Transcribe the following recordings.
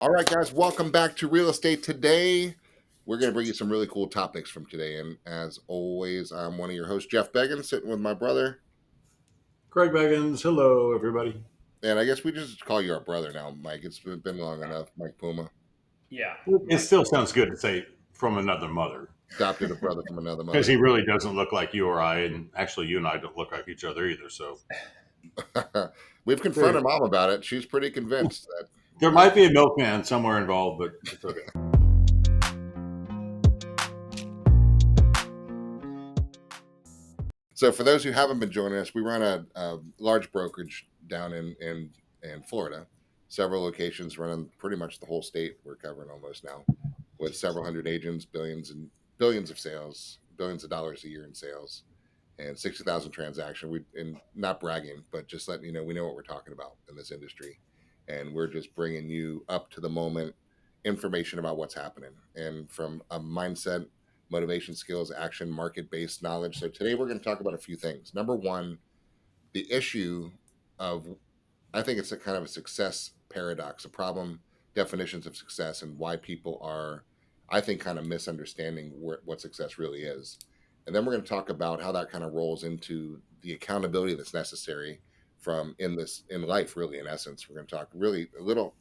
All right, guys, welcome back to Real Estate Today. We're going to bring you some really cool topics from today. And as always, I'm one of your hosts, Jeff Beggin, sitting with my brother. Craig Beggins, hello everybody. And I guess we just call you our brother now, Mike. It's been long enough, Mike Puma. Yeah, It Mike. still sounds good to say from another mother Adopted a brother from another because mother. he really doesn't look like you or I, and actually you and I don't look like each other either. So We've confronted mom about it. She's pretty convinced that, there you know. might be a milkman somewhere involved, but it's okay. So, for those who haven't been joining us, we run a large brokerage down in Florida, several locations running pretty much the whole state. We're covering almost now, with several hundred agents, billions of sales, billions of dollars a year in sales, and 60,000 transactions. We and not bragging, but just letting you know we know what we're talking about in this industry, and we're just bringing you up to the moment information about what's happening, and from a mindset, motivation, skills, action, market based knowledge. So today we're going to talk about a few things. Number one, the issue of, I think it's a kind of a success paradox, a problem, definitions of success, and why people are, I think, kind of misunderstanding what success really is. And then we're going to talk about how that kind of rolls into the accountability that's necessary from in life, really, in essence. We're going to talk really a little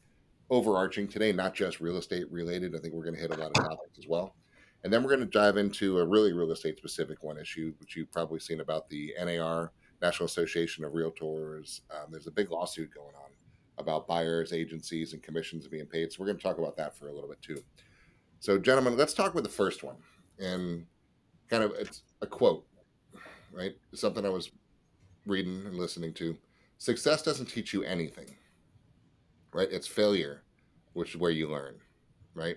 overarching today, not just real estate related. I think we're going to hit a lot of topics as well. And then we're going to dive into a really real estate specific one issue, which you've probably seen about the NAR, National Association of Realtors. There's a big lawsuit going on about buyers, agencies, and commissions being paid. So we're going to talk about that for a little bit too. So, gentlemen, let's talk with the first one. And kind of, it's a quote, right? Something I was reading and listening to. Success doesn't teach you anything, right? It's failure, which is where you learn, right?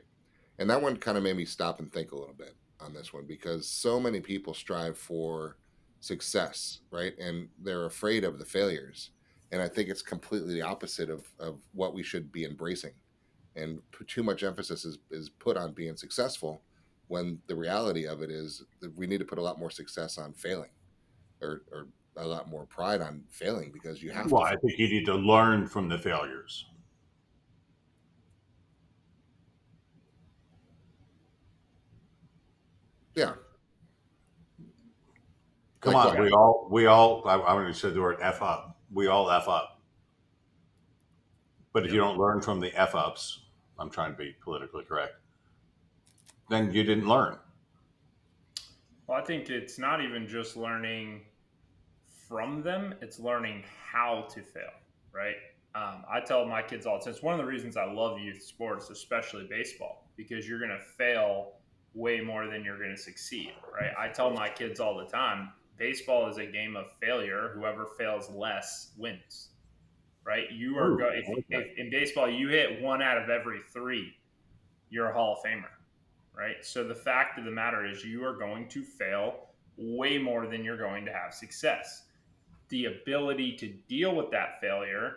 And that one kind of made me stop and think a little bit on this one because so many people strive for success, right? And they're afraid of the failures. And I think it's completely the opposite of what we should be embracing. And too much emphasis is put on being successful when the reality of it is that we need to put a lot more success on failing, or a lot more pride on failing because you have Well, to I fail. think you need to learn from the failures. Yeah. Come Like on, what? Yeah, we all. I want to say the word f up. We all f up, but if yep. you don't learn from the f ups, I'm trying to be politically correct, then you didn't learn. Well, I think it's not even just learning from them; it's learning how to fail. Right. I tell my kids all the time. It's one of the reasons I love youth sports, especially baseball, because you're going to fail way more than you're going to succeed. Right. I tell my kids all the time, baseball is a game of failure. Whoever fails less wins. Right. You are Ooh, go okay. if in baseball you hit one out of every three, you're a Hall of Famer, right? So the fact of the matter is, you are going to fail way more than you're going to have success. The ability to deal with that failure,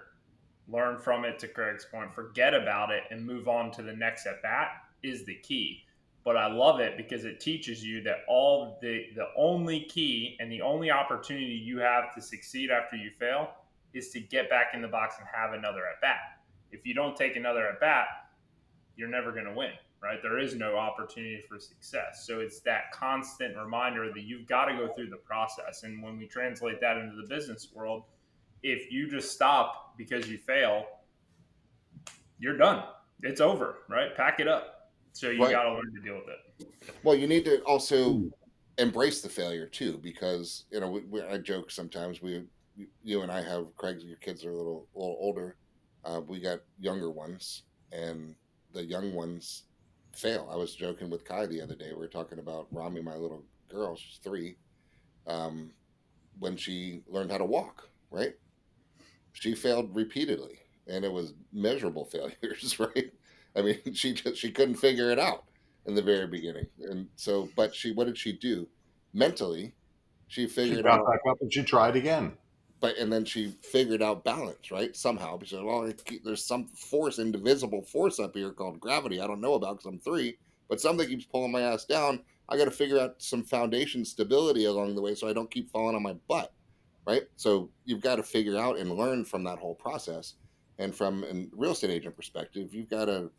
learn from it, to Craig's point, forget about it, and move on to the next at bat is the key. But I love it because it teaches you that the only key and the only opportunity you have to succeed after you fail is to get back in the box and have another at bat. If you don't take another at bat, you're never going to win, right? There is no opportunity for success. So it's that constant reminder that you've got to go through the process. And when we translate that into the business world, if you just stop because you fail, you're done. It's over, right? Pack it up. So you Right. got to learn to deal with it. Well, you need to also Ooh. embrace the failure too, because I joke sometimes. You and I have Craig's. Your kids are a little older. We got younger ones, and the young ones fail. I was joking with Kai the other day. We were talking about Rami, my little girl. She's 3. Um, when she learned how to walk, right? She failed repeatedly, and it was measurable failures, right? I mean, she couldn't figure it out in the very beginning, and so, but what did she do? Mentally, she She figured got out, back up and she tried again. but and then she figured out balance, right? Somehow, because well, there's some force, indivisible force up here called gravity. I don't know about because I'm 3, but something keeps pulling my ass down. I got to figure out some foundation stability along the way so I don't keep falling on my butt, right? So you've got to figure out and learn from that whole process. And from a real estate agent perspective, you've got to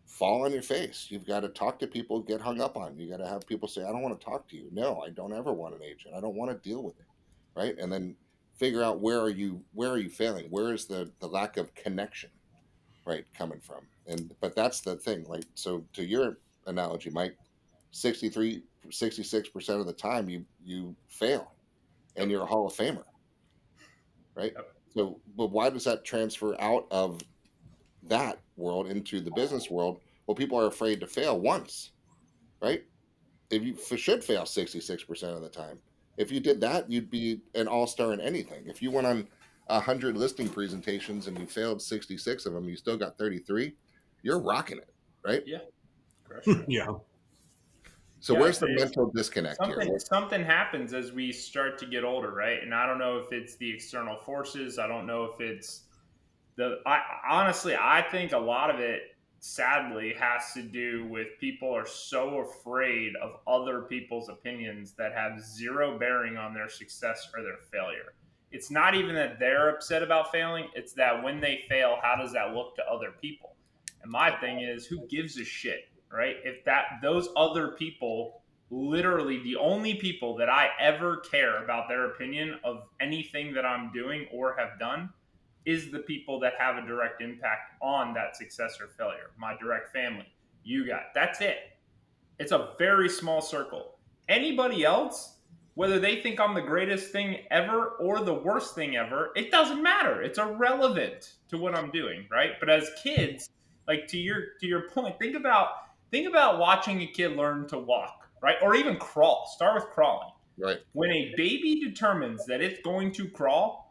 fall on your face. You've got to talk to people, get hung up on. You got to have people say, I don't want to talk to you. No, I don't ever want an agent. I don't want to deal with it. Right. And then figure out where are you failing? Where is the lack of connection, right, coming from? And but that's the thing. Like, so to your analogy, Mike, 63, 66% of the time you fail and Yep. you're a Hall of Famer, right? Yep. So but why does that transfer out of that world into the business world? Well, people are afraid to fail once, right? If you should fail 66% of the time. If you did that, you'd be an all-star in anything. If you went on 100 listing presentations and you failed 66 of them, you still got 33, you're rocking it, right? Yeah. Crushing it. Yeah. So Yeah. where's the mental disconnect here? Something happens as we start to get older, right? And I don't know if it's the external forces. I don't know if it's honestly, I think a lot of it, sadly, has to do with people are so afraid of other people's opinions that have zero bearing on their success or their failure. It's not even that they're upset about failing, it's that when they fail, how does that look to other people? And my thing is, who gives a shit, right? If those other people, literally the only people that I ever care about their opinion of anything that I'm doing or have done is the people that have a direct impact on that success or failure. My direct family, you got, that's it. It's a very small circle. Anybody else, whether they think I'm the greatest thing ever or the worst thing ever, it doesn't matter. It's irrelevant to what I'm doing, right? But as kids, like to your point, think about watching a kid learn to walk, right? Or even crawl. Start with crawling. Right. When a baby determines that it's going to crawl,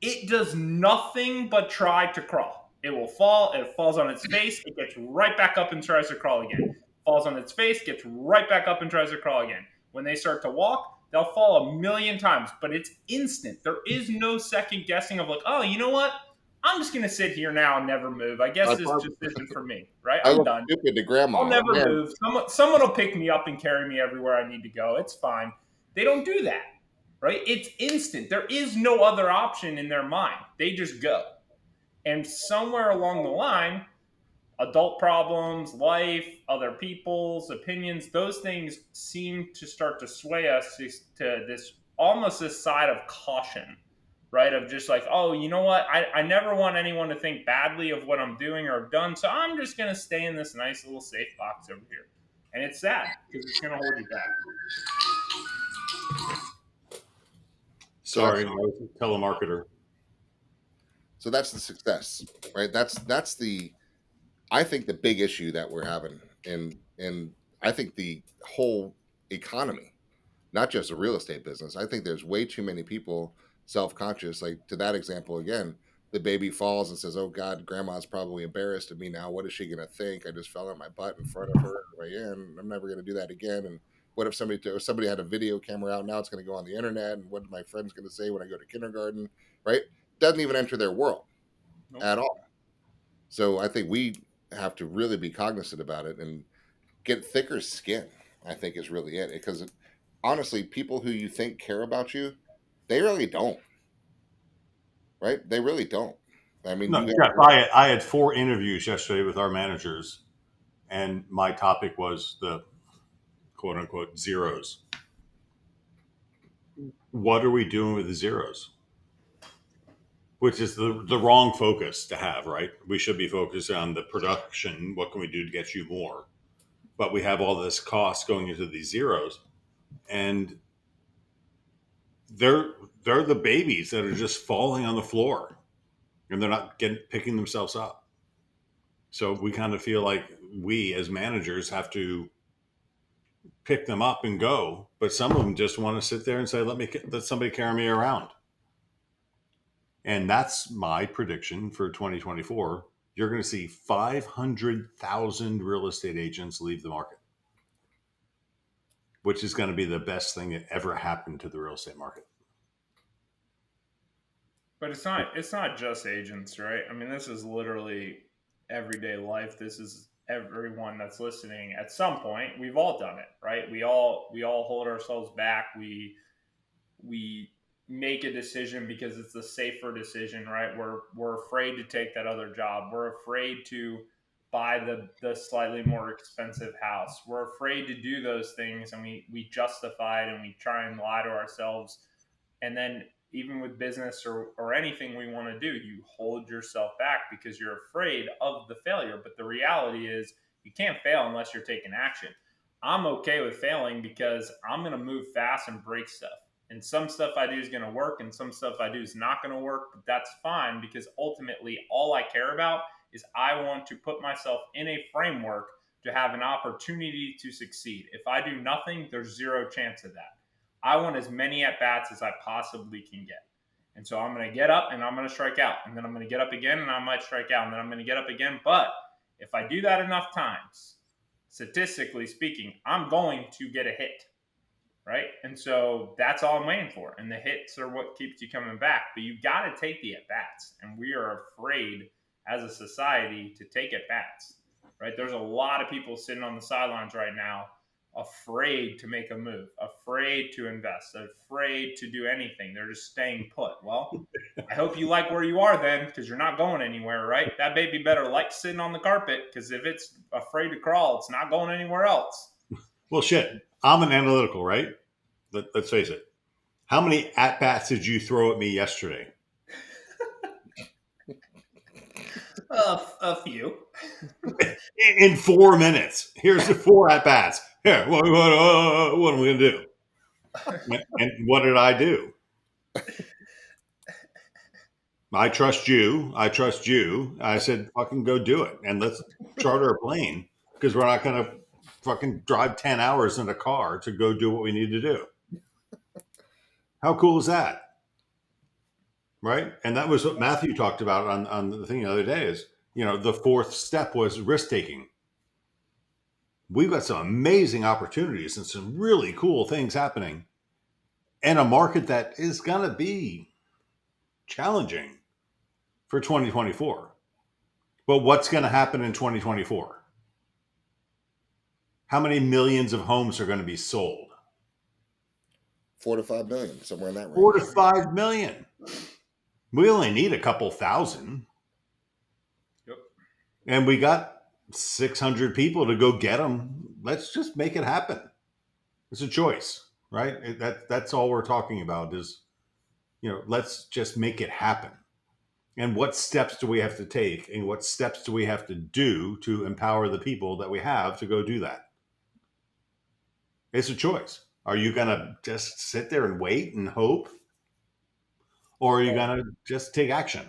it does nothing but try to crawl. It will fall, it falls on its face, it gets right back up and tries to crawl again. Falls on its face, gets right back up and tries to crawl again. When they start to walk, they'll fall a million times, but it's instant. There is no second guessing of like, oh, you know what? I'm just gonna sit here now and never move. I guess I, this prob- just isn't for me, right? I I'm look done. stupid to I'll grandma. never Man, move. Someone will pick me up and carry me everywhere I need to go. It's fine. They don't do that, right? It's instant. There is no other option in their mind. They just go. And somewhere along the line, adult problems, life, other people's opinions, those things seem to start to sway us to this almost this side of caution, right? Of just like, oh, you know what? I never want anyone to think badly of what I'm doing or have done. So I'm just going to stay in this nice little safe box over here. And it's sad because it's going to hold you back. so that's Sorry, I was a telemarketer. so that's the success, right? That's the I think the big issue that we're having in I think the whole economy, not just the real estate business. I think there's way too many people self-conscious. Like to that example again, the baby falls and says, "Oh God, Grandma's probably embarrassed of me now. What is she gonna think? I just fell on my butt in front of her on the way in. I'm never gonna do that again." And what if somebody had a video camera out now? It's gonna go on the internet, and what are my friends gonna say when I go to kindergarten? Right? Doesn't even enter their world Nope. at all. So I think we have to really be cognizant about it and get thicker skin. I think is really it because honestly, people who you think care about you, they really don't, right? They really don't. I mean, No, you Jeff, have, I had 4 interviews yesterday with our managers, and my topic was the quote unquote zeros. What are we doing with the zeros? Which is the wrong focus to have, right? We should be focused on the production. What can we do to get you more? But we have all this cost going into these zeros, and they're they're the babies that are just falling on the floor, and they're not picking themselves up. So we kind of feel like we as managers have to pick them up and go, but some of them just want to sit there and say, let somebody carry me around." And that's my prediction for 2024. You're going to see 500,000 real estate agents leave the market, which is going to be the best thing that ever happened to the real estate market. But it's not just agents, right? I mean, this is literally everyday life. This is everyone that's listening at some point. We've all done it, right? We all hold ourselves back. We make a decision because it's the safer decision, right? We're afraid to take that other job. We're afraid to buy the slightly more expensive house. We're afraid to do those things, and we justify it and we try and lie to ourselves. And then even with business or anything we want to do, you hold yourself back because you're afraid of the failure. But the reality is you can't fail unless you're taking action. I'm okay with failing because I'm going to move fast and break stuff. And some stuff I do is going to work and some stuff I do is not going to work, but that's fine because ultimately all I care about is I want to put myself in a framework to have an opportunity to succeed. If I do nothing, there's zero chance of that. I want as many at bats as I possibly can get. And so I'm going to get up and I'm going to strike out. And then I'm going to get up again and I might strike out. And then I'm going to get up again. But if I do that enough times, statistically speaking, I'm going to get a hit. Right. And so that's all I'm waiting for. And the hits are what keeps you coming back. But you got to take the at bats. And we are afraid as a society to take at bats. Right. There's a lot of people sitting on the sidelines right now afraid to make a move, afraid to invest, afraid to do anything. They're just staying put. Well, I hope you like where you are then, because you're not going anywhere, right? That baby better like sitting on the carpet, because if it's afraid to crawl, it's not going anywhere else. Well, shit. I'm an analytical, right? Let's face it. How many at bats did you throw at me yesterday? A few. In 4 minutes. Here's the 4 at bats. Here, what am I going to do? And what did I do? I trust you. I trust you. I said, fucking go do it. And let's charter a plane because we're not going to fucking drive 10 hours in a car to go do what we need to do. How cool is that? Right. And that was what Matthew talked about on the thing the other day is, the fourth step was risk taking. We've got some amazing opportunities and some really cool things happening in a market that is going to be challenging for 2024. But what's going to happen in 2024? How many millions of homes are going to be sold? 4 to 5 million, somewhere in that range. 4 to 5 million. We only need a couple thousand. Yep. And we got 600 people to go get them. Let's just make it happen. It's a choice, right? That's all we're talking about is, let's just make it happen. And what steps do we have to take? And what steps do we have to do to empower the people that we have to go do that? It's a choice. Are you going to just sit there and wait and hope? Or are you going to just take action?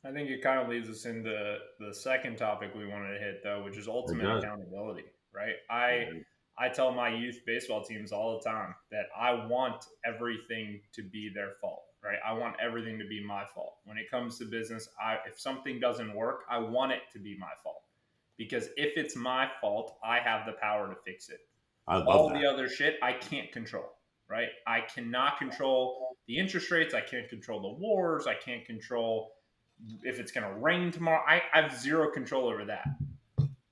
I think it kind of leads us into the second topic we wanted to hit, though, which is ultimate accountability, right? I tell my youth baseball teams all the time that I want everything to be their fault, right? I want everything to be my fault. When it comes to business, if something doesn't work, I want it to be my fault. Because if it's my fault, I have the power to fix it. I love all that. the other shit I can't control, right? I cannot control the interest rates. I can't control the wars. I can't control if it's going to rain tomorrow. I have zero control over that.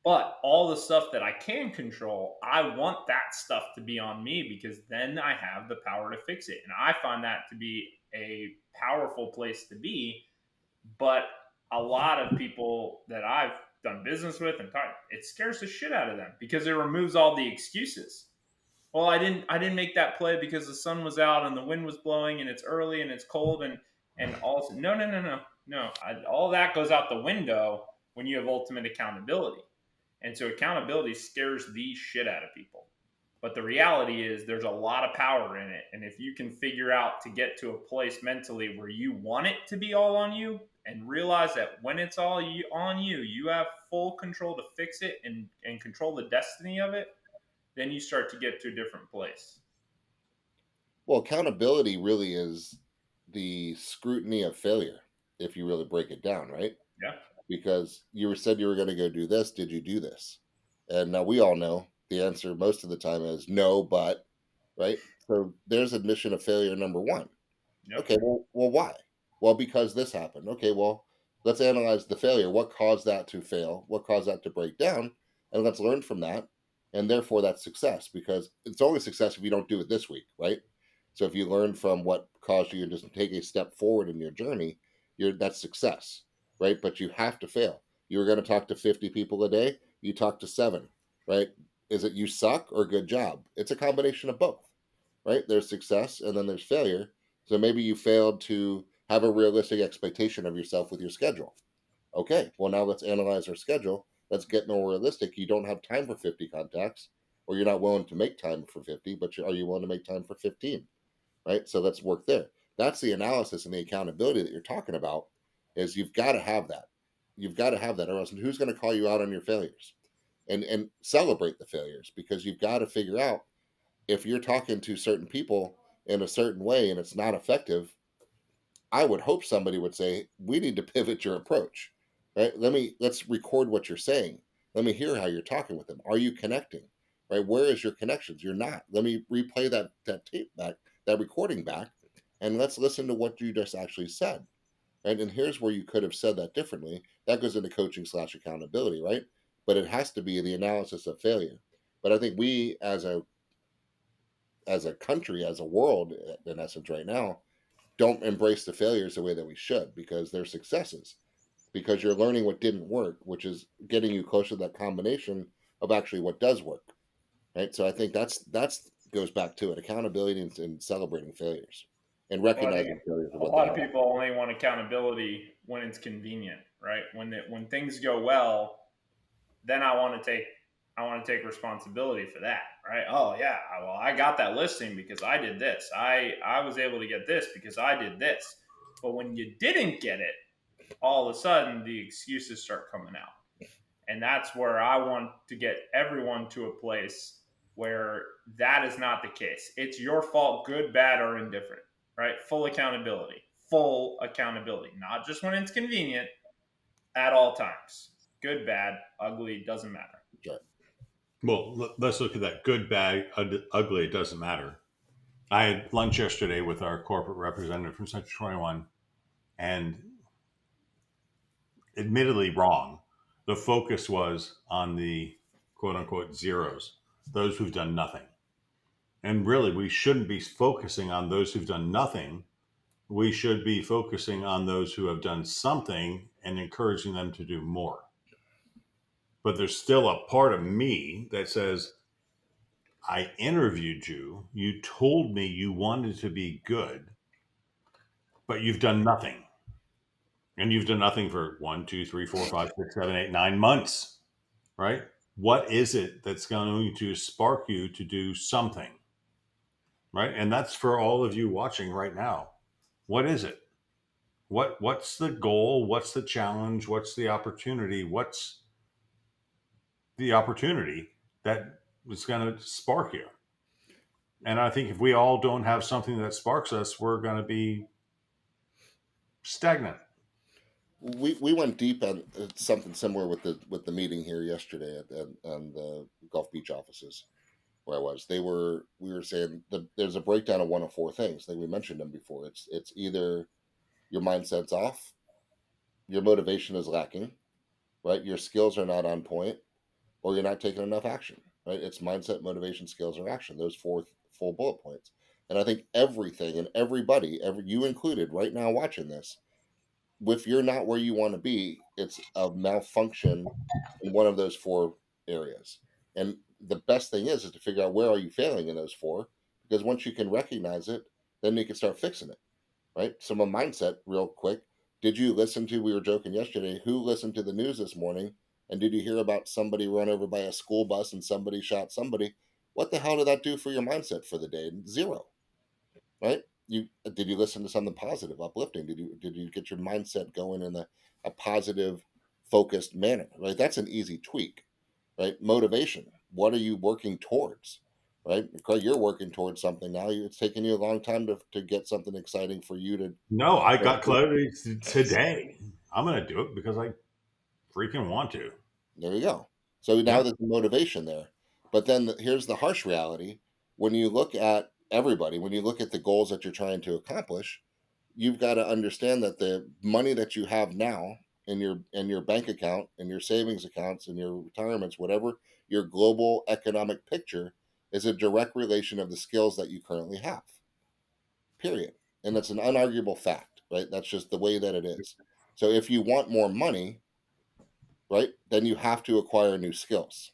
But all the stuff that I can control, I want that stuff to be on me because then I have the power to fix it. And I find that to be a powerful place to be. But a lot of people that I've done business with and talked, it scares the shit out of them because it removes all the excuses. Well, I didn't make that play because the sun was out and the wind was blowing and it's early and it's cold and all. No. All that goes out the window when you have ultimate accountability. And so accountability scares the shit out of people. But the reality is there's a lot of power in it. And if you can figure out to get to a place mentally where you want it to be all on you and realize that when it's all on you, you have full control to fix it and control the destiny of it, then you start to get to a different place. Well, accountability really is the scrutiny of failure, if you really break it down, right? Yeah. Because you said you were going to go do this. Did you do this? And now we all know the answer most of the time is no, but, right? So there's admission of failure number one. Yep. Okay, well, why? Well, because this happened. Okay, well, let's analyze the failure. What caused that to fail? What caused that to break down? And let's learn from that. And therefore, that's success because it's only success if you don't do it this week, right? So if you learn from what caused you to just take a step forward in your journey, that's success, right? But you have to fail. You were going to talk to 50 people a day, you talk to 7, right? Is it you suck or good job? It's a combination of both, right? There's success and then there's failure. So maybe you failed to have a realistic expectation of yourself with your schedule. Okay, well, now let's analyze our schedule. Let's get more realistic. You don't have time for 50 contacts, or you're not willing to make time for 50, but are you willing to make time for 15? Right? So let's work there. That's the analysis and the accountability that you're talking about. Is you've got to have that. You've got to have that, or else who's going to call you out on your failures, and celebrate the failures, because you've got to figure out if you're talking to certain people in a certain way and it's not effective. I would hope somebody would say, we need to pivot your approach. Right? Let's record what you're saying. Let me hear how you're talking with them. Are you connecting? Right? Where is your connections? You're not. Let me replay that tape back, that recording back, and let's listen to what you just actually said. Right? And here's where you could have said that differently. That goes into coaching / accountability, right? But it has to be the analysis of failure. But I think we as a country, as a world, in essence, right now, don't embrace the failures the way that we should, because they're successes, because you're learning what didn't work, which is getting you closer to that combination of actually what does work, right? So I think that's goes back to it, accountability and celebrating failures and Well, I think recognizing failures of a what they lot of are. people only want accountability when it's convenient, right? When things go well, then I want to take responsibility for that, right? Oh yeah, well I got that listing because I did this. I was able to get this because I did this. But when you didn't get it, all of a sudden the excuses start coming out. And that's where I want to get everyone to a place where that is not the case. It's your fault, good, bad, or indifferent, right? Full accountability, not just when it's convenient, at all times. Good, bad, ugly, doesn't matter. Right. Well, let's look at that. Good, bad, ugly, it doesn't matter. I had lunch yesterday with our corporate representative from Central 21, and admittedly wrong, the focus was on the quote unquote zeros, those who've done nothing. And really, we shouldn't be focusing on those who've done nothing. We should be focusing on those who have done something and encouraging them to do more. But there's still a part of me that says, I interviewed you. You told me you wanted to be good, but you've done nothing. And you've done nothing for 1, 2, 3, 4, 5, 6, 7, 8, 9 months, right? What is it that's going to spark you to do something, right? And that's for all of you watching right now. What is it? What's the goal? What's the challenge? What's the opportunity? What's the opportunity that is going to spark you? And I think if we all don't have something that sparks us, we're going to be stagnant. We went deep on something similar with the meeting here yesterday on the Gulf Beach offices where I was. We were saying there's a breakdown of one of 4 things. I think we mentioned them before. It's either your mindset's off, your motivation is lacking, right? Your skills are not on point, or you're not taking enough action, right? It's mindset, motivation, skills, or action. Those 4 full bullet points. And I think everything and everybody, you included, right now watching this, if you're not where you want to be, it's a malfunction in one of those 4 areas. And the best thing is to figure out where are you failing in those 4, because once you can recognize it, then you can start fixing it, right? So my mindset, real quick, did you listen to? We were joking yesterday. Who listened to the news this morning? And did you hear about somebody run over by a school bus and somebody shot somebody? What the hell did that do for your mindset for the day? 0, right? Did you listen to something positive, uplifting? Did you get your mindset going in a positive, focused manner? Right, that's an easy tweak, right? Motivation. What are you working towards? Right, Craig, you're working towards something now. It's taking you a long time to get something exciting for you to. No, I got clarity today. I'm going to do it because I freaking want to. There you go. So now Yep. there's the motivation there. But then here's the harsh reality. When you look at everybody, when you look at the goals that you're trying to accomplish, you've got to understand that the money that you have now in your bank account, in your savings accounts, in your retirements, whatever your global economic picture is, a direct relation of the skills that you currently have. period. And that's an unarguable fact, right? That's just the way that it is. So if you want more money, right, then you have to acquire new skills,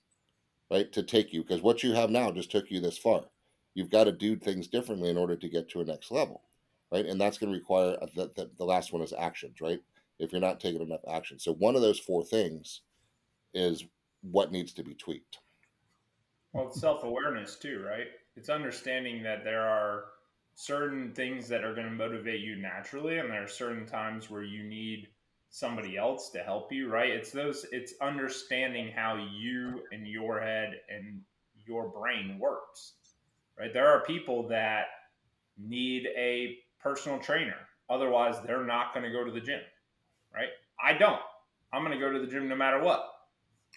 right, to take you, because what you have now just took you this far. You've got to do things differently in order to get to a next level, right? And that's going to require the last one is actions, right? If you're not taking enough action. So one of those four things is what needs to be tweaked. Well, it's self awareness too, right? It's understanding that there are certain things that are going to motivate you naturally, and there are certain times where you need somebody else to help you, right? It's understanding how you and your head and your brain works, right? There are people that need a personal trainer, otherwise, they're not going to go to the gym, right? I don't. I'm going to go to the gym no matter what.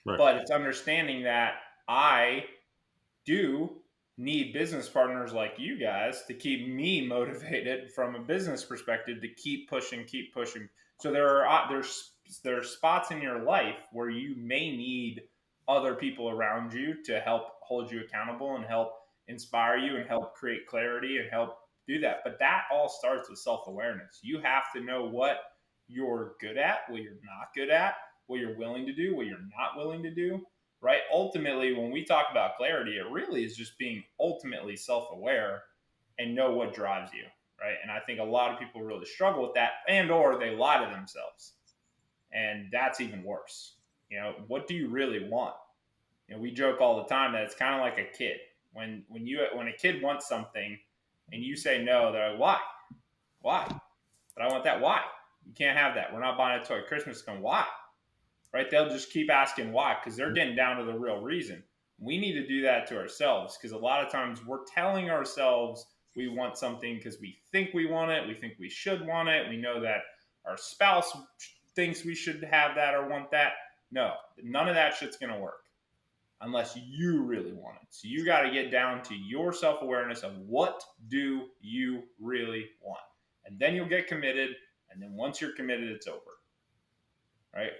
Right. But it's understanding that I do need business partners like you guys to keep me motivated from a business perspective to keep pushing, keep pushing. So there are spots in your life where you may need other people around you to help hold you accountable and help inspire you and help create clarity and help do that. But that all starts with self-awareness. You have to know what you're good at, what you're not good at, what you're willing to do, what you're not willing to do, right? Ultimately, when we talk about clarity, it really is just being ultimately self-aware and know what drives you, right? And I think a lot of people really struggle with that, and or they lie to themselves, and that's even worse. What do you really want? We joke all the time that it's kind of like a kid. When a kid wants something and you say no, they're like, why? But I want that. Why? You can't have that. We're not buying a toy. Christmas come. Why? Right? They'll just keep asking why because they're getting down to the real reason. We need to do that to ourselves because a lot of times we're telling ourselves we want something because we think we want it, we think we should want it, we know that our spouse thinks we should have that or want that. No, none of that shit's going to work unless you really want it. So you got to get down to your self-awareness of what do you really want. And then you'll get committed. And then once you're committed, it's over. Right?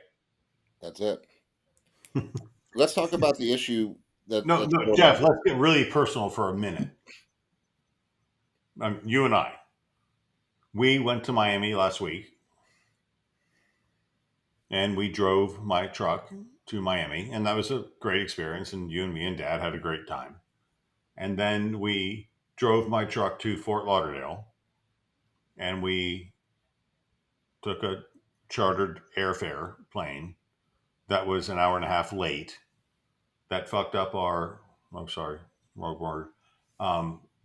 That's it. Let's talk about the issue No, that's no, going Jeff, on. let's get really personal for a minute. You and I, we went to Miami last week and we drove my truck to Miami, and that was a great experience. And you and me and Dad had a great time. And then we drove my truck to Fort Lauderdale and we took a chartered airfare plane that was an hour and a half late. That fucked up I'm sorry, wrong word.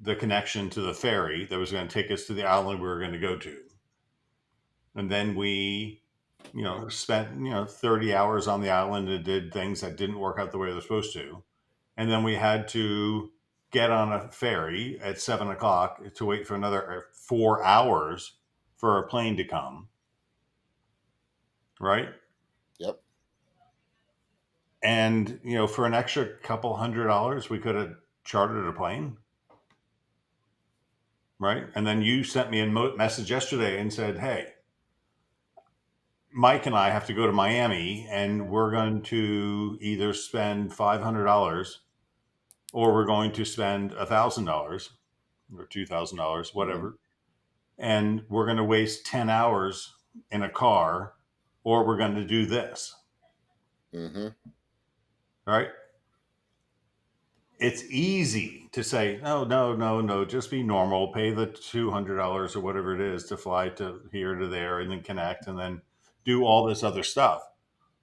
The connection to the ferry that was going to take us to the island we were going to go to. And then we, spent, 30 hours on the island and did things that didn't work out the way they're supposed to. And then we had to get on a ferry at 7 o'clock to wait for another 4 hours for a plane to come. Right. Yep. And, for an extra couple $100, we could have chartered a plane. Right. And then you sent me a message yesterday and said, hey, Mike and I have to go to Miami and we're going to either spend $500 or we're going to spend $1,000 or $2,000, whatever. Mm-hmm. And we're going to waste 10 hours in a car or we're going to do this. Mm-hmm. Right. It's easy to say, no, just be normal, pay the $200 or whatever it is to fly to here to there and then connect and then do all this other stuff.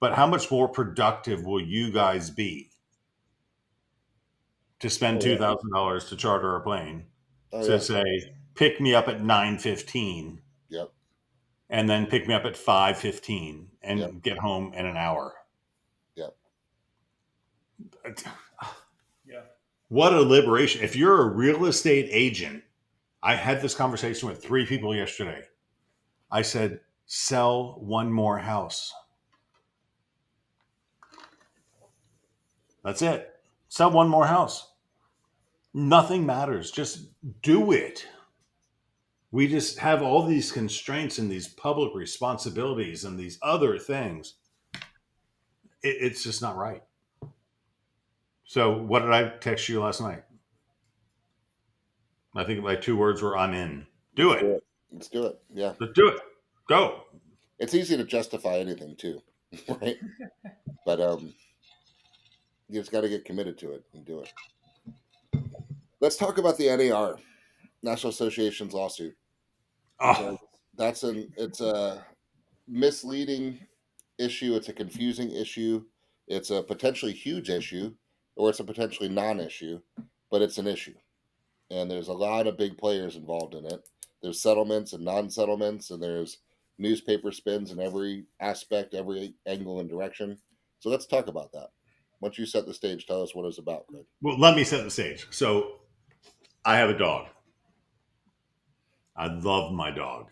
But how much more productive will you guys be to spend Oh yeah. $2,000 to charter a plane Oh to yeah. say, pick me up at 9:15 Yep. and then pick me up at 5:15 Yep. and get home in an hour? Yep. Yeah. What a liberation. If you're a real estate agent, I had this conversation with 3 people yesterday. I said, sell one more house. That's it. Sell one more house. Nothing matters. Just do it. We just have all these constraints and these public responsibilities and these other things. It's just not right. So, what did I text you last night? I think my 2 words were, I'm in. Do Let's it. do it. Let's do it. Yeah. Let's do it. Go. It's easy to justify anything too, right? But you just got to get committed to it and do it. Let's talk about the NAR, National Association's lawsuit, because Oh, it's a misleading issue. It's a confusing issue. It's a potentially huge issue, or it's a potentially non-issue, but it's an issue. And there's a lot of big players involved in it. There's settlements and non-settlements, and there's newspaper spins in every aspect, every angle and direction. So let's talk about that. Once you set the stage, tell us what it's about, Greg. well, let me set the stage. So I have a dog. I love my dog.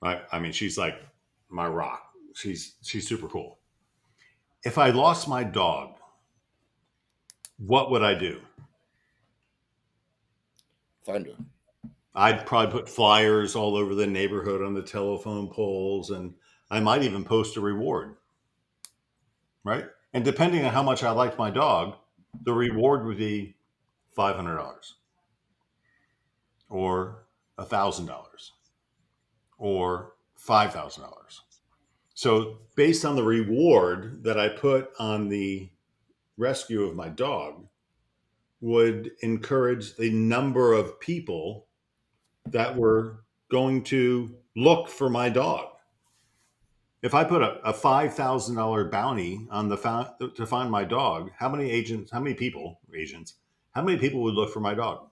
I mean, she's like my rock. She's super cool. If I lost my dog, what would I do? Find her. I'd probably put flyers all over the neighborhood on the telephone poles, and I might even post a reward, right? And depending on how much I liked my dog, the reward would be $500 or $1,000 or $5,000. So, based on the reward that I put on the rescue of my dog, would encourage the number of people that were going to look for my dog. If I put a $5,000 bounty on to find my dog, how many people would look for my dog?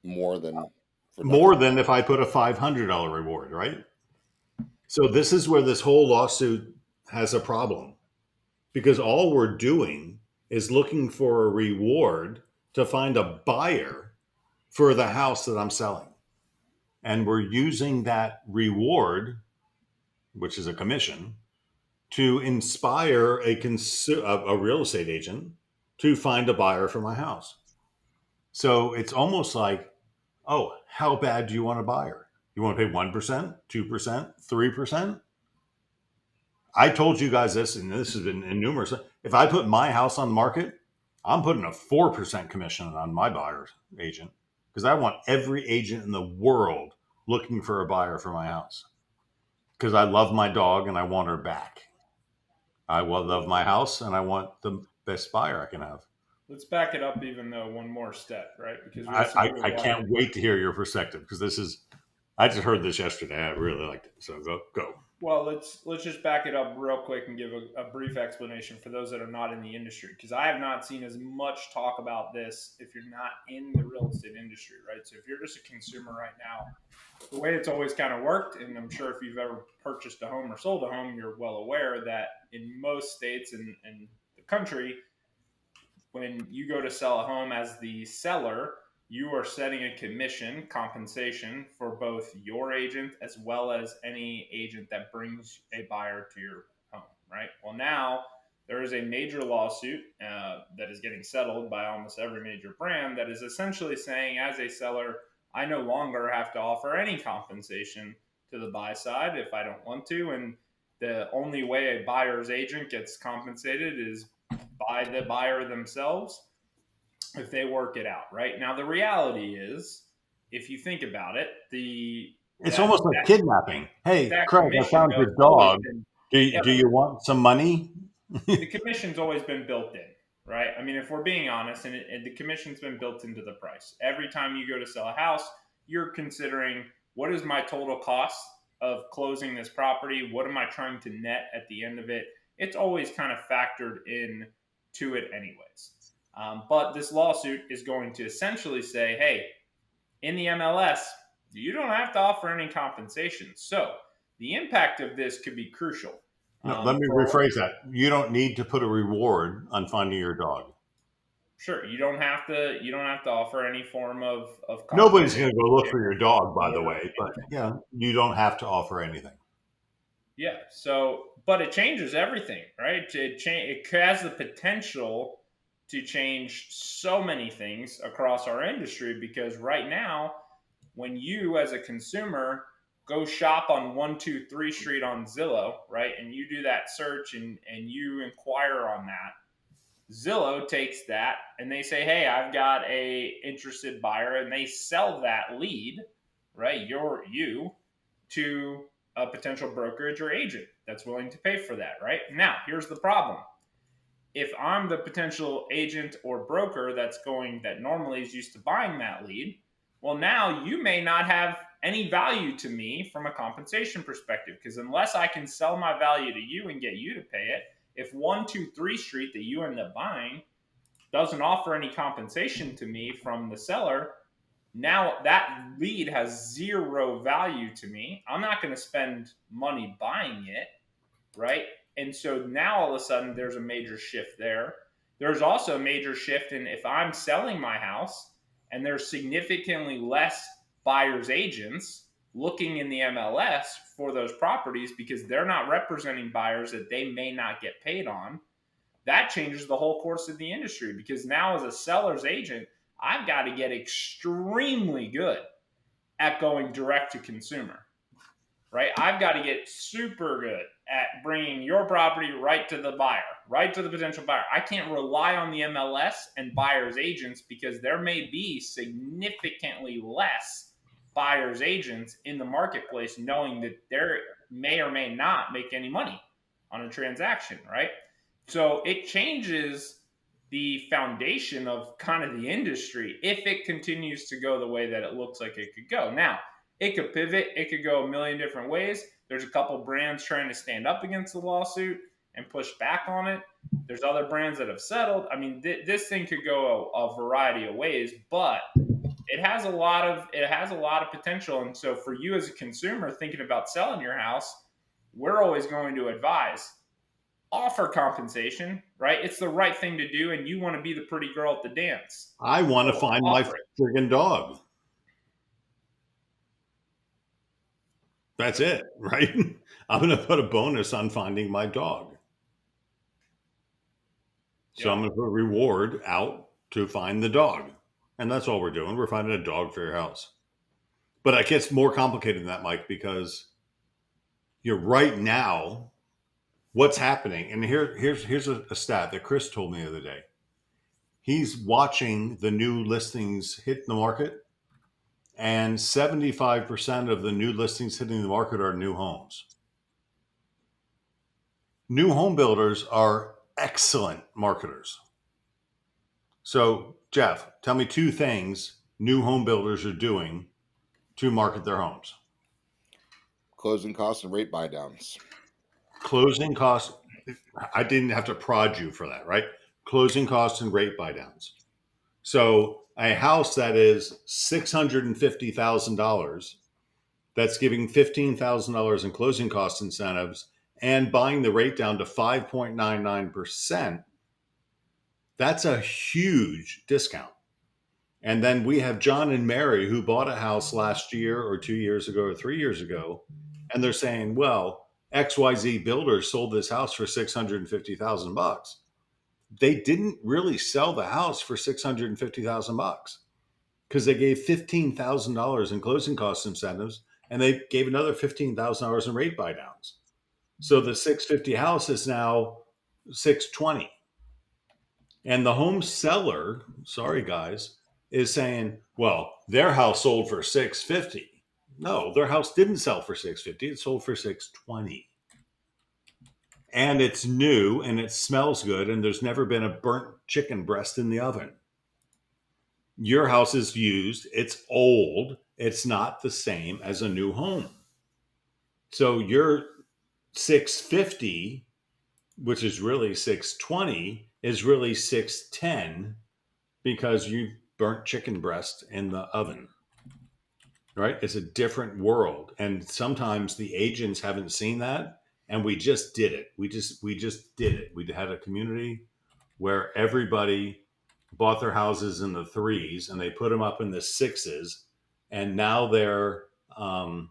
More than for nothing. More than if I put a $500 reward, right? So this is where this whole lawsuit has a problem, because all we're doing is looking for a reward to find a buyer for the house that I'm selling. And we're using that reward, which is a commission, to inspire a real estate agent to find a buyer for my house. So it's almost like, oh, how bad do you want a buyer? You want to pay 1%, 2%, 3%? I told you guys this, and this has been in numerous. If I put my house on the market, I'm putting a 4% commission on my buyer agent, because I want every agent in the world looking for a buyer for my house, because I love my dog and I want her back. I will love my house and I want the best buyer I can have. Let's back it up even though one more step, right? Because we have some people I watching. can't wait to hear your perspective, because I just heard this yesterday. I really liked it. So go. Well, let's just back it up real quick and give a brief explanation for those that are not in the industry, because I have not seen as much talk about this if you're not in the real estate industry, right? So if you're just a consumer right now, the way it's always kind of worked, and I'm sure if you've ever purchased a home or sold a home, you're well aware that in most states in the country, when you go to sell a home as the seller, you are setting a commission compensation for both your agent as well as any agent that brings a buyer to your home, right? Well, now there is a major lawsuit that is getting settled by almost every major brand that is essentially saying, as a seller, I no longer have to offer any compensation to the buy side if I don't want to. And the only way a buyer's agent gets compensated is by the buyer themselves if they work it out, right? Now the reality is, if you think about it, the It's that almost like kidnapping. Hey, that Craig, I commission found though your has always dog. been, yeah, Do you want some money? the commission's always been built in, right? I mean, if we're being honest, and the commission's been built into the price. Every time you go to sell a house, you're considering, what is my total cost of closing this property? What am I trying to net at the end of it? It's always kind of factored in to it, anyways. But this lawsuit is going to essentially say, hey, in the MLS, you don't have to offer any compensation. So the impact of this could be crucial. No, let me For rephrase that. You don't need to put a reward on finding your dog. Sure, you don't have to offer any form of Nobody's compensation going to go look for in your dog, by the order way, to but get yeah, you don't have to offer anything. Yeah. So, but it changes everything, right? It has the potential to change so many things across our industry, because right now, when you as a consumer go shop on 123 Street on Zillow, right, and you do that search and you inquire on that, Zillow takes that and they say, "Hey, I've got a interested buyer," and they sell that lead, right? You to a potential brokerage or agent that's willing to pay for that, right? Now, here's the problem. If I'm the potential agent or broker that normally is used to buying that lead, well, now you may not have any value to me from a compensation perspective, because unless I can sell my value to you and get you to pay it, if 123 Street that you end up buying doesn't offer any compensation to me from the seller, now that lead has zero value to me. I'm not going to spend money buying it, right? And so now all of a sudden there's a major shift there. There's also a major shift in if I'm selling my house and there's significantly less buyers agents looking in the MLS for those properties because they're not representing buyers that they may not get paid on. That changes the whole course of the industry, because now as a seller's agent, I've got to get extremely good at going direct to consumer, right? I've got to get super good at bringing your property right to the buyer, right to the potential buyer. I can't rely on the MLS and buyer's agents, because there may be significantly less buyer's agents in the marketplace, knowing that they may or may not make any money on a transaction, right? So it changes the foundation of kind of the industry if it continues to go the way that it looks like it could go. Now, it could pivot, it could go a million different ways. There's a couple brands trying to stand up against the lawsuit and push back on it. There's other brands that have settled. I mean, this thing could go a variety of ways, but it has a lot of potential. And so for you as a consumer thinking about selling your house, we're always going to advise, offer compensation, right? It's the right thing to do, and you want to be the pretty girl at the dance. I want to So find my offer it. friggin' dog. That's it, right? I'm going to put a bonus on finding my dog. So I'm Yeah. going to put a reward out to find the dog. And that's all we're doing. We're finding a dog for your house. But it gets more complicated than that, Mike, because you're right now, what's happening. And here's a stat that Chris told me the other day. He's watching the new listings hit the market, and 75% of the new listings hitting the market are new homes. New home builders are excellent marketers. So, Jeff, tell me two things new home builders are doing to market their homes. Closing costs and rate buy downs. Closing costs, I didn't have to prod you for that, right? Closing costs and rate buy downs. So, a house that is $650,000 that's giving $15,000 in closing cost incentives and buying the rate down to 5.99%, that's a huge discount. And then we have John and Mary who bought a house last year or 2 years ago or 3 years ago. And they're saying, well, XYZ builders sold this house for $650,000. They didn't really sell the house for $650,000 because they gave $15,000 in closing cost incentives and they gave another $15,000 in rate buy downs. So the 650 house is now 620. And the home seller, sorry guys, is saying, well, their house sold for 650. No, their house didn't sell for 650. It sold for 620. And it's new and it smells good and there's never been a burnt chicken breast in the oven. Your house is used, it's old, it's not the same as a new home. So your 650, which is really 620, is really 610 because you burnt chicken breast in the oven. Right? It's a different world. And sometimes the agents haven't seen that. And we just did it. We just did it. We had a community where everybody bought their houses in the threes and they put them up in the sixes. And now they're down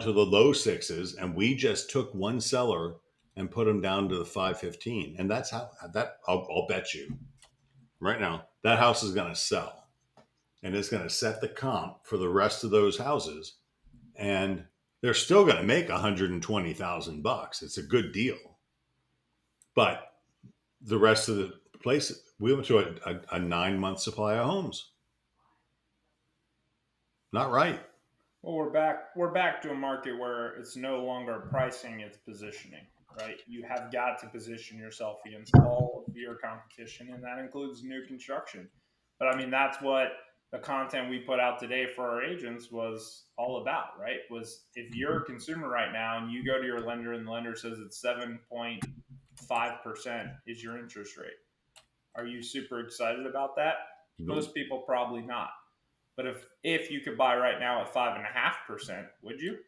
to the low sixes. And we just took one seller and put them down to the 515. And that's how that I'll bet you right now that house is going to sell. And it's going to set the comp for the rest of those houses. And they're still going to make $120,000. It's a good deal. But the rest of the place, we went to a 9-month supply of homes. Not right. Well, we're back to a market where it's no longer pricing, it's positioning, right? You have got to position yourself against all of your competition, and that includes new construction. But I mean, that's what the content we put out today for our agents was all about, right? Was if you're a consumer right now and you go to your lender and the lender says it's 7.5% is your interest rate, are you super excited about that? Nope. Most people probably not. But if you could buy right now at 5.5%, would you?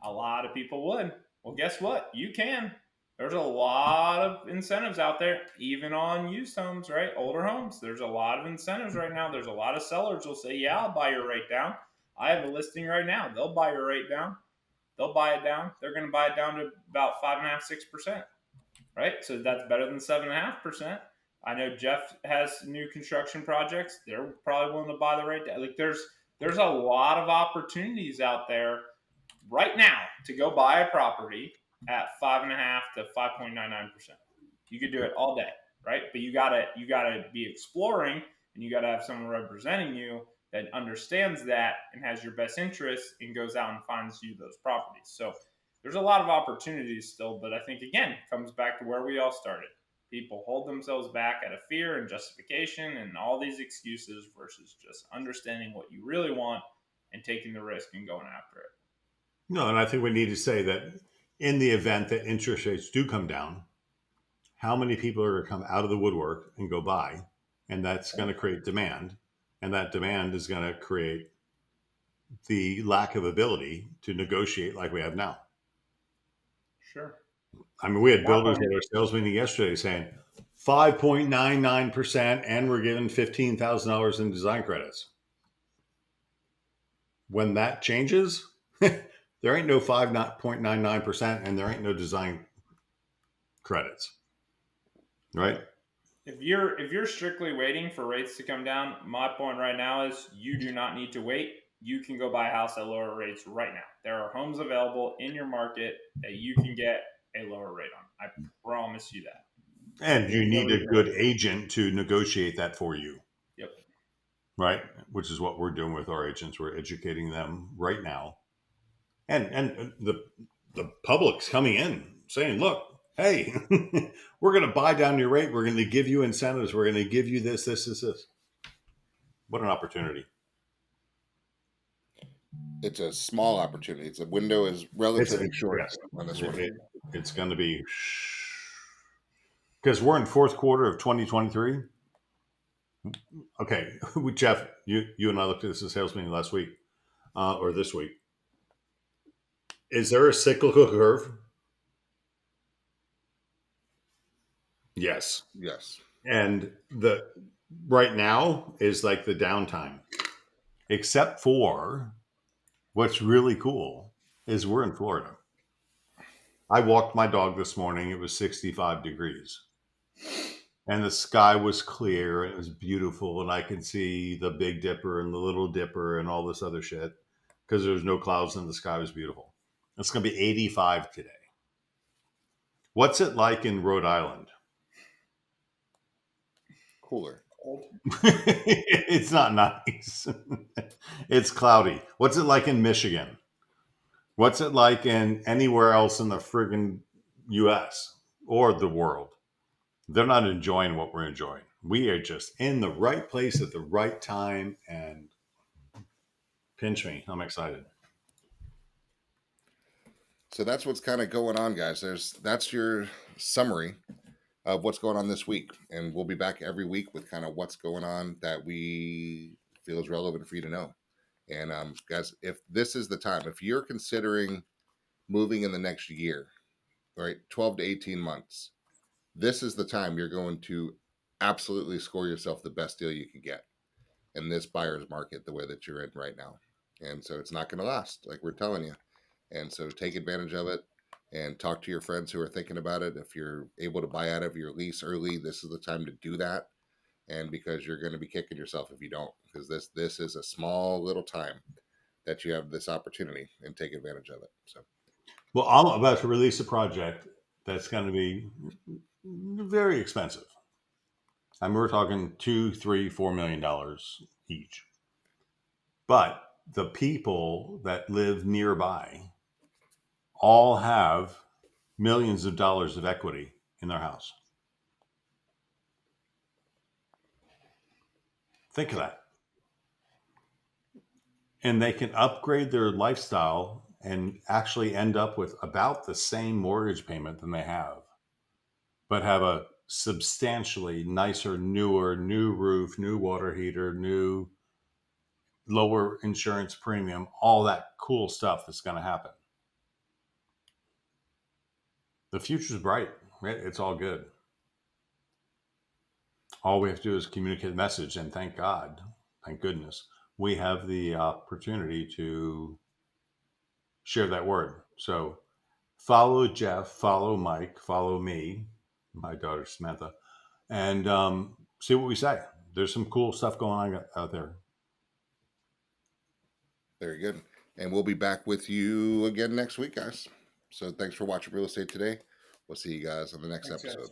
A lot of people would. Well, guess what? You can. There's a lot of incentives out there, even on used homes, right? Older homes. There's a lot of incentives right now. There's a lot of sellers will say, "Yeah, I'll buy your rate down." I have a listing right now. They'll buy your rate down. They'll buy it down. They're going to buy it down to about 5.5, 6%, right? So that's better than 7.5%. I know Jeff has new construction projects. They're probably willing to buy the rate down. Like there's a lot of opportunities out there right now to go buy a property at 5.5 to 5.99%. You could do it all day, right? But you gotta be exploring, and you gotta have someone representing you that understands that and has your best interests and goes out and finds you those properties. So there's a lot of opportunities still, but I think again it comes back to where we all started. People hold themselves back out of fear and justification and all these excuses versus just understanding what you really want and taking the risk and going after it. No, and I think we need to say that in the event that interest rates do come down, how many people are going to come out of the woodwork and go buy? And that's going to create demand. And that demand is going to create the lack of ability to negotiate like we have now. Sure. I mean, we had Not builders only at our sales meeting yesterday saying 5.99%, and we're giving $15,000 in design credits. When that changes, there ain't no 5.99%, and there ain't no design credits, right? if you're strictly waiting for rates to come down, my point right now is you do not need to wait. You can go buy a house at lower rates right now. There are homes available in your market that you can get a lower rate on. I promise you that. And It you need really a good will. agent to negotiate that for you, Yep. right? Which is what we're doing with our agents. We're educating them right now, and the public's coming in saying, "Look, hey, we're going to buy down your rate. We're going to give you incentives. We're going to give you this, this, this, this." What an opportunity! It's a small opportunity. It's a window is It's relatively short yes, on this one. it's going to be because we're in fourth quarter of 2023. Okay, Jeff, you and I looked at this at sales meeting last week or this week. Is there a cyclical curve? Yes. Yes. And the right now is like the downtime, except for what's really cool is we're in Florida. I walked my dog this morning. It was 65 degrees and the sky was clear. And it was beautiful. And I could see the Big Dipper and the Little Dipper and all this other shit because there was no clouds and the sky was beautiful. It's going to be 85 today. What's it like in Rhode Island? Cooler. It's not nice. It's cloudy. What's it like in Michigan? What's it like in anywhere else in the friggin' US or the world? They're not enjoying what we're enjoying. We are just in the right place at the right time, and pinch me. I'm excited. So that's what's kind of going on, guys. That's your summary of what's going on this week, and we'll be back every week with kind of what's going on that we feel is relevant for you to know. And guys, if this is the time, if you're considering moving in the next year, right, 12 to 18 months, this is the time you're going to absolutely score yourself the best deal you could get in this buyer's market the way that you're in right now. And so it's not going to last, like we're telling you. And so take advantage of it and talk to your friends who are thinking about it. If you're able to buy out of your lease early, this is the time to do that. And because you're going to be kicking yourself if you don't, because this is a small little time that you have this opportunity, and take advantage of it. So, Well, I'm about to release a project that's going to be very expensive. I mean, we're talking $2, $3, $4 million each. But the people that live nearby all have millions of dollars of equity in their house. Think of that. And they can upgrade their lifestyle and actually end up with about the same mortgage payment than they have, but have a substantially nicer, newer, new roof, new water heater, new lower insurance premium, all that cool stuff that's going to happen. The future's bright, right? It's all good. All we have to do is communicate the message, and thank God, thank goodness, we have the opportunity to share that word. So follow Jeff, follow Mike, follow me, my daughter Samantha, and see what we say. There's some cool stuff going on out there. Very good. And we'll be back with you again next week, guys. So thanks for watching Real Estate Today. We'll see you guys on the next episode.